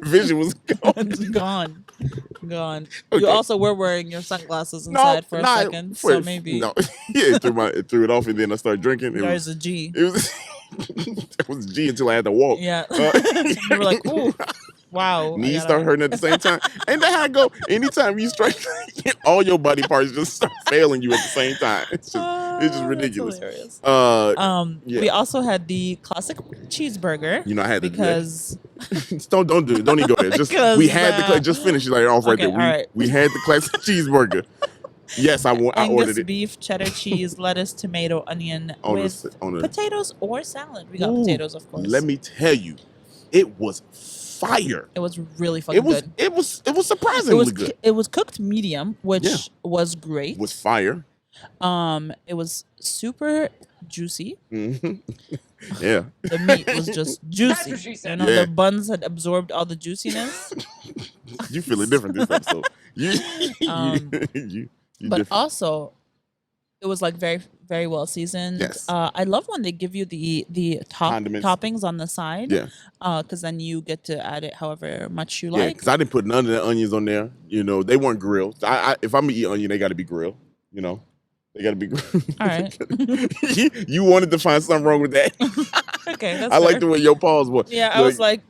Vision was gone. Gone. Okay. You also were wearing your sunglasses inside for a second, so maybe. No, yeah, it threw it off, and then I started drinking. There's a G. It was G until I had to walk. Yeah. You were like, ooh. Wow. Knees start hurting at the same time. Ain't that how it go? Anytime you strike, all your body parts just start failing you at the same time. It's just ridiculous. Hilarious. Yeah. We also had the classic cheeseburger. You know, I had to because don't do it. Don't even go there. Just we had just finish it like off right there. We had the classic cheeseburger. Yes, I ordered it. Beef, cheddar cheese, lettuce, tomato, onion with potatoes or salad. We got potatoes, of course. Let me tell you, it was fire. It was really fucking good. It was surprisingly good. It was cooked medium, which was great. It was fire. It was super juicy. Mm-hmm. Yeah. The meat was just juicy. You know, the buns had absorbed all the juiciness. You feeling different this episode. But also, it was like very, very well seasoned. Yes. I love when they give you the toppings on the side. Yeah. Because then you get to add it however much you Yeah, like. because I didn't put none of the onions on there. You know, they weren't grilled. If I'm gonna eat onion, they got to be grilled. You know, they got to be grilled. All right. You wanted to find something wrong with that. Okay, that's I like the way your pause was. Yeah, I was like.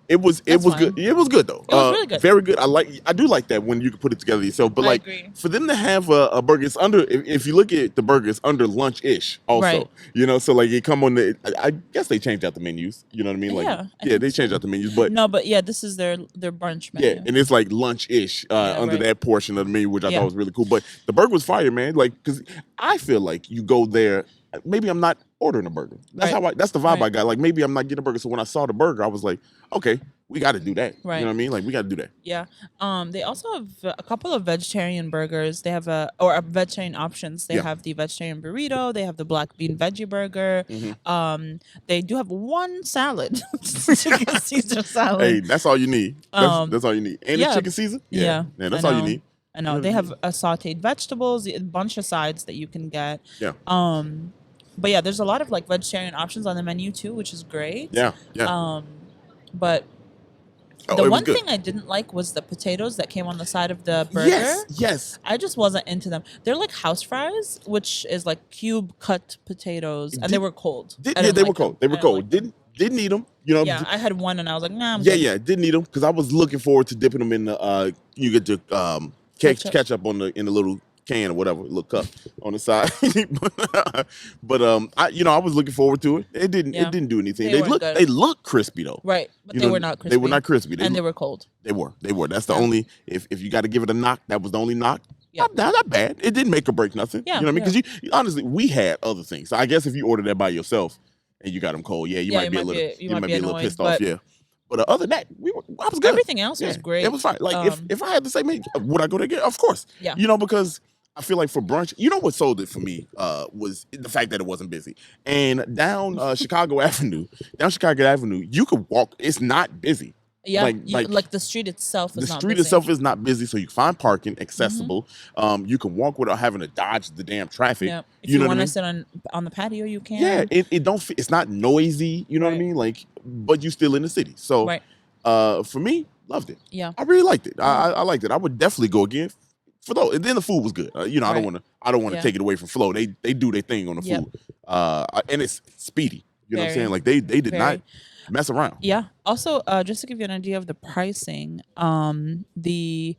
It was good. It was good though. It was really good. Very good. I do like that when you can put it together yourself. But I agree. For them to have a burger, it's under. If you look at the burger, it's under lunch-ish. Also, right. You know, so it come on the. I guess they changed out the menus. You know what I mean? They changed out the menus. But this is their brunch menu. Yeah, and it's like lunch-ish under that portion of the menu, which I thought was really cool. But the burger was fire, man. Because I feel like you go there. Maybe I'm not ordering a burger. That's that's the vibe I got. Like maybe I'm not getting a burger. So when I saw the burger, I was like, okay, we got to do that. Right. You know what I mean? Like we got to do that. Yeah. They also have a couple of vegetarian burgers. They have vegetarian options. They have the vegetarian burrito. They have the black bean veggie burger. Mm-hmm. They do have one salad, chicken Caesar salad. Hey, that's all you need. That's all you need. And the chicken Caesar. Yeah, that's all you need. I know. They have sauteed vegetables, a bunch of sides that you can get. Yeah. But yeah, there's a lot of like vegetarian options on the menu too, which is great. Yeah. Yeah. But the one thing I didn't like was the potatoes that came on the side of the burger. Yes. I just wasn't into them. They're like house fries, which is like cube cut potatoes, and they were cold. They were cold. They were cold. Didn't eat them. You know. Yeah, I had one, and I was like, nah. I'm good. Didn't eat them because I was looking forward to dipping them in the. You get the ketchup in the little can or whatever, little cup on the side. but I was looking forward to it. It didn't do anything. They look crispy though. Right, but they were not crispy. They were not crispy. They were cold. They were. That's the only. If you got to give it a knock, that was the only knock. Yeah. Not bad. It didn't make or break nothing. Yeah, you know what I mean? Because honestly, we had other things. So I guess if you ordered that by yourself and you got them cold, you might be a little pissed off. Yeah. But other than that, I was good. Everything else was great. It was fine. Like if I had to say, would I go there again? Of course. Yeah. You know, because I feel like for brunch, you know what sold it for me was the fact that it wasn't busy. And down Chicago Avenue, you could walk. It's not busy. Yeah, like the street itself is not busy. The street itself is not busy, so you can find parking accessible. Mm-hmm. You can walk without having to dodge the damn traffic. Yeah. If you want to sit on the patio, you can. Yeah, it's not noisy, you know what I mean? Like, but you still in the city. So for me, loved it. Yeah. I really liked it. I liked it. I would definitely go again for those. And then the food was good. I don't want to take it away from Flo. They do their thing on the food. And it's speedy. You know what I'm saying? Like they did not mess around. Yeah. Also, just to give you an idea of the pricing, the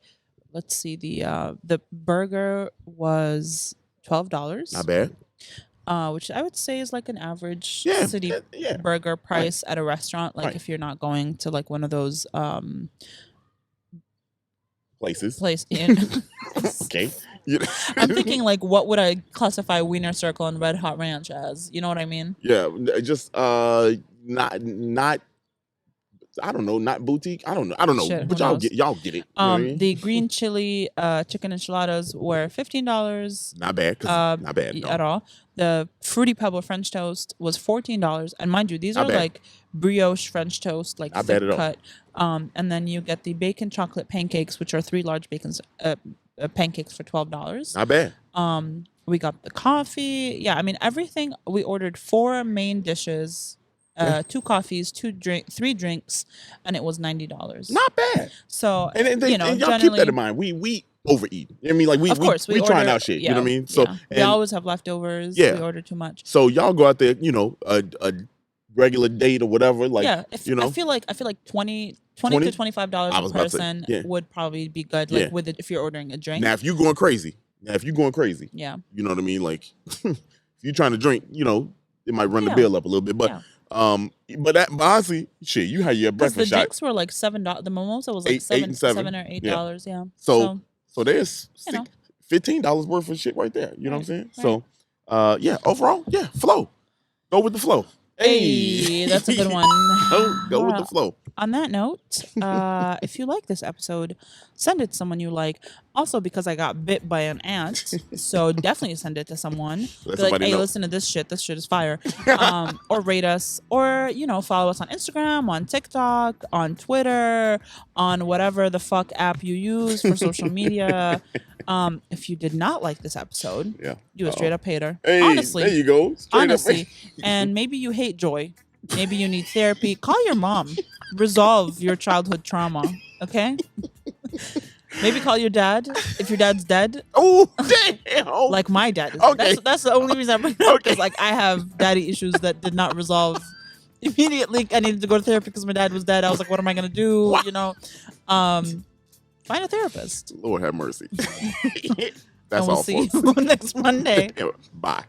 burger was $12. Not bad. Which I would say is like an average city burger price at a restaurant. Like if you're not going to like one of those places. Okay. I'm thinking like, what would I classify Wiener Circle and Red Hot Ranch as? You know what I mean? Yeah, just not. I don't know, not boutique. I don't know, Shit, but y'all get it. You know what I mean? The green chili chicken enchiladas were $15. Not bad. Not bad at all. The fruity pebble French toast was $14, and mind you, these are like brioche French toast, like not thick bad at cut. And then you get the bacon chocolate pancakes, which are 3 large pancakes for $12. Not bad. We got the coffee. Yeah, I mean everything. We ordered 4 main dishes. 2 coffees, 3 drinks, and it was $90. Not bad. So and y'all keep that in mind. We overeat. I mean, like we trying out shit. You know what I mean? So we always have leftovers. Yeah. We order too much. So y'all go out there, a regular date or whatever. Like I feel like 20 $20 to $25 I a was about to say, person yeah. would probably be good. Like Yeah. with it, if you're ordering a drink. Now, if you're going crazy, Yeah. you know what I mean? Like, if you're trying to drink, you know, it might run the Yeah. bill up a little bit. But, Yeah. but honestly, shit, you had your Because the breakfast shot. drinks were like $7. The mimosa was like $8 and $7. $7 or $8. Yeah. So there's you know. $15 worth of shit right there. You know what I'm saying? Right. So, yeah, overall, yeah, flow. Go with the flow. Hey, that's a good one. Go with the flow. On that note, if you like this episode, send it to someone you like. Also, because I got bit by an ant, so definitely send it to someone. Be like, hey, listen to this shit. This shit is fire. Or rate us, or follow us on Instagram, on TikTok, on Twitter, on whatever the fuck app you use for social media. If you did not like this episode, you a straight up hater. Hey, honestly, there you go. Honestly, and maybe you hate joy. Maybe you need therapy. Call your mom. Resolve your childhood trauma. Okay. Maybe call your dad if your dad's dead. Oh damn! Like my dad is. Okay. That's the only reason I bring it up, because like I have daddy issues that did not resolve immediately. I needed to go to therapy because my dad was dead. I was like, what am I gonna do? What? Find a therapist. Lord have mercy. That's and we'll all, see folks. you next Monday. Bye.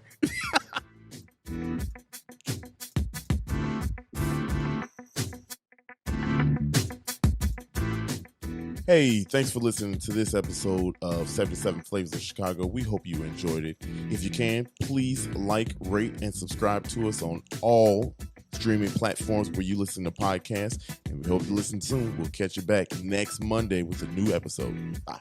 Hey, thanks for listening to this episode of 77 Flavors of Chicago. We hope you enjoyed it. If you can, please like, rate, and subscribe to us on all streaming platforms where you listen to podcasts. And we hope you listen soon. We'll catch you back next Monday with a new episode. Bye.